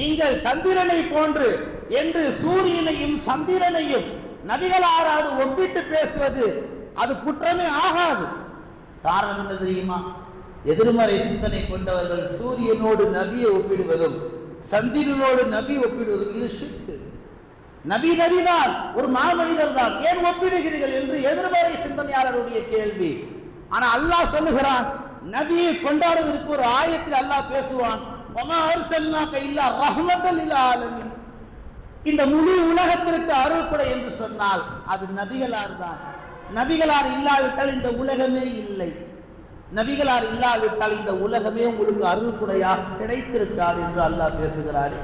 நீங்கள் சந்திரனை போன்று என்று சூரியனையும் சந்திரனையும் நபிகளாராது ஒப்பிட்டு பேசுவது அது குற்றமே ஆகாது. காரணம் என்ன தெரியுமா? எதிர்மறை சிந்தனை கொண்டவர்கள் சூரியனோடு நபியை ஒப்பிடுவதும் சந்திரனோடு நபி ஒப்பிடுவதும் இது ஷிர்க். நபி நபிதான், ஒரு மாமனிதர் தான், ஏன் ஒப்பிடுகிறீர்கள் என்று எதிர்மறை சிந்தனையாளருடைய கேள்வி. ஆனா அல்லாஹ் சொல்லுகிறான், நபியை கொண்டாடுவதற்கு ஒரு ஆயத்தில் அல்லாஹ் பேசுவான், இந்த முழு உலகத்திற்கு அருள்படை என்று சொன்னால் அது நபிகளார் தான். நபிகளார் இல்லாவிட்டால் இந்த உலகமே இல்லை. நபிகளார் இல்லாவிட்டால் இந்த உலகமே உங்களுக்கு அருள்படையாக கிடைத்திருக்காது என்று அல்லாஹ் பேசுகிறார்.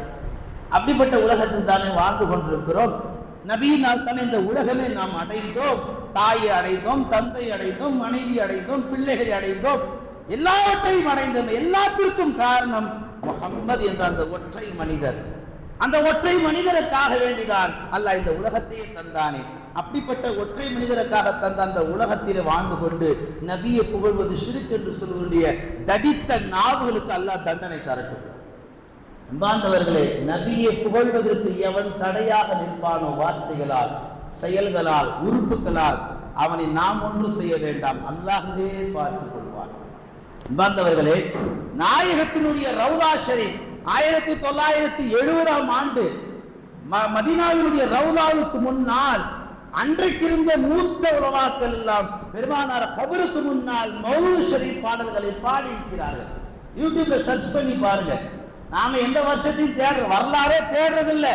அப்படிப்பட்ட உலகத்தில் தானே வாழ்ந்து கொண்டிருக்கிறோம். நபியினால் தானே இந்த உலகமே நாம் அடைந்தோம். தாயை அடைந்தோம், தந்தை அடைந்தோம், மனைவி அடைந்தோம், பிள்ளைகளை அடைந்தோம், எல்லாவற்றையும் அடைந்தோம். எல்லாத்திற்கும் காரணம் முஹம்மது என்ற அந்த ஒற்றை மனிதர். அந்த ஒற்றை மனிதருக்காக வேண்டிதான் அல்லாஹ் இந்த உலகத்தையே தந்தானே. அப்படிப்பட்ட ஒற்றை மனிதருக்காக தந்த அந்த உலகத்திலே வாழ்ந்து கொண்டு நபியை புகழ்வது ஷிர்க் என்று சொல்வதுடைய தடித்த நாவுகளுக்கு அல்லாஹ் தண்டனை தரட்டும். அன்பார்ந்தவர்களே, நபியை புகழ்வதற்கு எவன் தடையாக நிற்பானோ வார்த்தைகளால், செயல்களால், உறுப்புகளால், அவனை நாம் ஒன்று செய்ய வேண்டாம், அல்லாஹ்வே பார்த்துக் கொள்வான். அன்பார்ந்தவர்களே, நாயகத்தினுடைய ரவுதா ஷரீஃப் 1970ஆம் ஆண்டு மதீனாவினுடைய ரவுதாவுக்கு முன்னால் அன்றைக்கு இருந்த மூத்த உலமாக்கள் எல்லாம் பெருமானார் கபருக்கு முன்னால் மௌலூத் ஷரீஃப் பாடல்களை பாடி இருக்கிறார்கள். யூடியூப்ல சர்ச் பண்ணி பாருங்க. நாம எந்த வருஷத்தையும் தேடுற வரலாறே தேடுறதில்லை.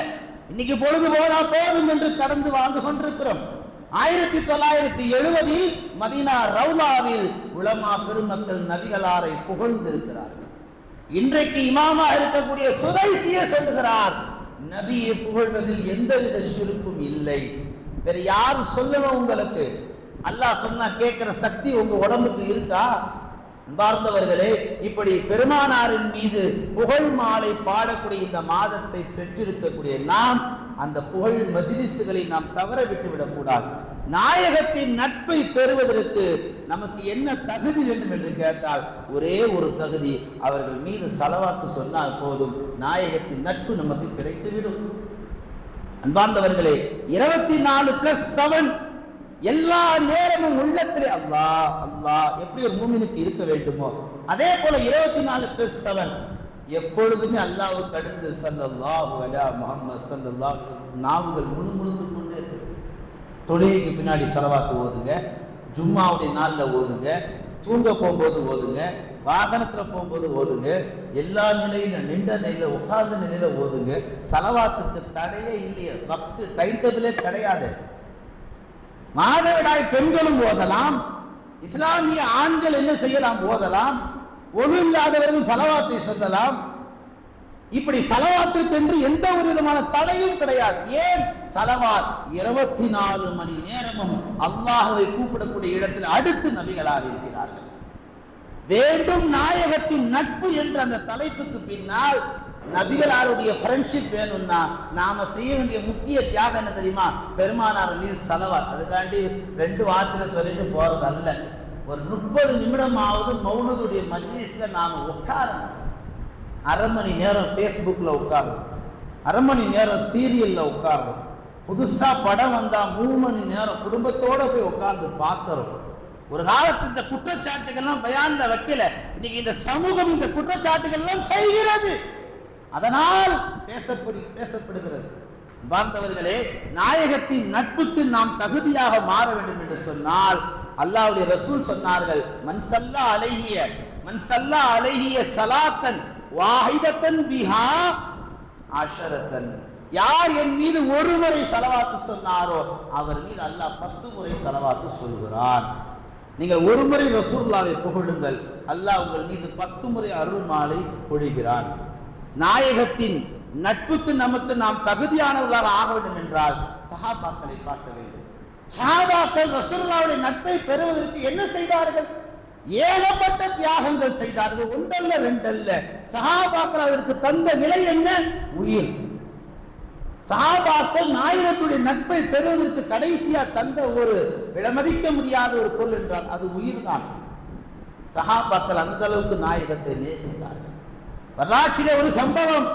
இன்னைக்கு பொழுது போனா போதும் என்று கடந்து வாழ்ந்து கொண்டிருக்கிறோம். 1970 மதீனா ரவுலாவில் உலமா பெருமக்கள் நபிகளாரை புகழ்ந்திருக்கிறார்கள். இன்றைக்கு இமாமா இருக்கக்கூடிய சுதைசியே சொல்லுகிறார், நபியை புகழ்வதில் எந்தவித ஷிர்க்கும் இல்லை. வேற யாரு சொல்லணும்? உங்களுக்கு அல்லாஹ் சொன்னா கேட்கிற சக்தி உங்க உடம்புக்கு இருக்கா? அன்பார்ந்தவர்களே, இப்படி பெருமானாரின் மீது புகழ் மாலை பாடக்கூடிய இந்த மாதத்தை பெற்றிருக்கக்கூடிய நாம் அந்த புகழ் மஜ்லிஸ்களை நாம் தவற விட்டுவிடக் கூடாது. நாயகத்தின் நட்பை பெறுவதற்கு நமக்கு என்ன தகுதி வேண்டும் என்று கேட்டால் ஒரே ஒரு தகுதி, அவர்கள் மீது ஸலவாத்து சொன்னால் போதும், நாயகத்தின் நட்பு நமக்கு கிடைத்துவிடும். அன்பார்ந்தவர்களே, 24+7 எல்லா நேரமும் உள்ளத்திலே அல்லாஹ் அல்லாஹ் எப்படி ஒரு மூமினுக்கு இருக்க வேண்டுமோ அதே போல 24+7 எப்பொழுதுமே அல்லாஹ்வுக்கு அடுத்து ஸல்லல்லாஹு அலா முஹம்மது ஸல்லல்லாஹு நாவுகள் முணுமுணுத்து கொண்டே இருக்கு. தொழுகைக்கு பின்னாடி ஸலவாத்து ஓதுங்க, ஜும்மாவுடைய நாளில் ஓதுங்க, தூங்க போகும்போது ஓதுங்க, வாகனத்தில் போகும்போது ஓதுங்க, எல்லா நிலையிலும் நின்ற நிலையில் உட்கார்ந்த நிலையில் ஓதுங்க. ஸலவாத்துக்கு தடையே இல்லையே, வக்து டைம் டேபிளே கிடையாது. மாதவிடாய் பெண்களும் ஓதலாம், இஸ்லாமிய ஆண்கள் என்ன செய்யலாம்? ஓதலாம். ஒழு இல்லாதவர்கள் ஸலவாத்தை சொல்லலாம். இப்படி ஸலவாத்துக்கு என்று எந்த ஒரு விதமான தடையும் கிடையாது. ஏன்? ஸலவாத் 24 மணி நேரமும் அல்லாஹ்வை கூப்பிடக்கூடிய இடத்தில் அடுத்து நபிகளாக இருக்கிறார்கள். வேண்டும் நாயகத்தின் நட்பு என்ற அந்த தலைப்புக்கு பின்னால் நபிகளாருடைய ஃப்ரெண்ட்ஷிப் வேணும்னா நாம செய்ய வேண்டிய முக்கிய தியாகம் என்ன தெரியுமா? பெருமானார் மீது ஸலவாத். அதுக்காண்டி 2 வார்த்தையில சொல்லிட்டு போறது அல்ல. ஒரு 30 நிமிடமாவது மௌலூதுடைய மஜ்லிஸ்ல நாம உட்காரணும். அரை மணி நேரம் ஃபேஸ்புக்கில் உட்காரணும், அரை மணி நேரம் சீரியலில் உட்காரணும், புதுசாக படம் வந்தால் 3 மணி நேரம் குடும்பத்தோடு போய் உட்கார்ந்து பார்க்குறோம். ஒரு காலத்து இந்த குற்றச்சாட்டுகள்லாம் பயான்ல வைக்கல, இன்னைக்கு இந்த சமூகம் இந்த குற்றச்சாட்டுகள்லாம் செய்கிறது, அதனால் பேசப்படுகிறது. பார்ந்தவர்களே, நாயகத்தின் நட்புக்கு நாம் தகுதியாக மாற வேண்டும் என்று சொன்னால் அல்லாஹ்வுடைய ரசூல் சொன்னார்கள், மன் ஸல்லா அலைஹி ஸலாத்தன் வாஹிதத்தன் பிஹா அஷரத்தன். யார் என் மீது ஒரு முறை ஸலவாத்து சொன்னாரோ அவர் மீது அல்லாஹ் 10 முறை ஸலவாத்து சொல்கிறான். நீங்கள் ஒரு முறை ரசூலுல்லாஹ்வை புகழுங்கள், அல்லாஹ் உங்கள் மீது 10 முறை அருள் மாலை பொழிகிறான். நாயகத்தின் நட்புக்கு நமக்கு நாம் தகுதியானவர்களாக ஆக வேண்டும் என்றால் சஹாபாக்களை பார்க்க வேண்டும். சஹாபாக்கள் ரசூலுல்லாஹ்வுடைய நட்பை பெறுவதற்கு என்ன செய்தார்கள்? ஏகப்பட்ட தியாகங்கள் செய்தார்கள். ஒன்றல்ல ரெண்டல்ல. சஹாபாக்கள் அதற்கு தந்த விலை என்ன? உயிர். சஹாபாக்கள் நாயகத்துடைய நட்பை பெறுவதற்கு கடைசியா தந்த ஒரு விலைமதிக்க முடியாத ஒரு பொருள் என்றால் அது உயிர் தான். சஹாபாக்கள் அந்த அளவுக்கு நாயகத்தை நேசித்தார்கள். வரலாற்றிலே ஒரு சம்பவம்,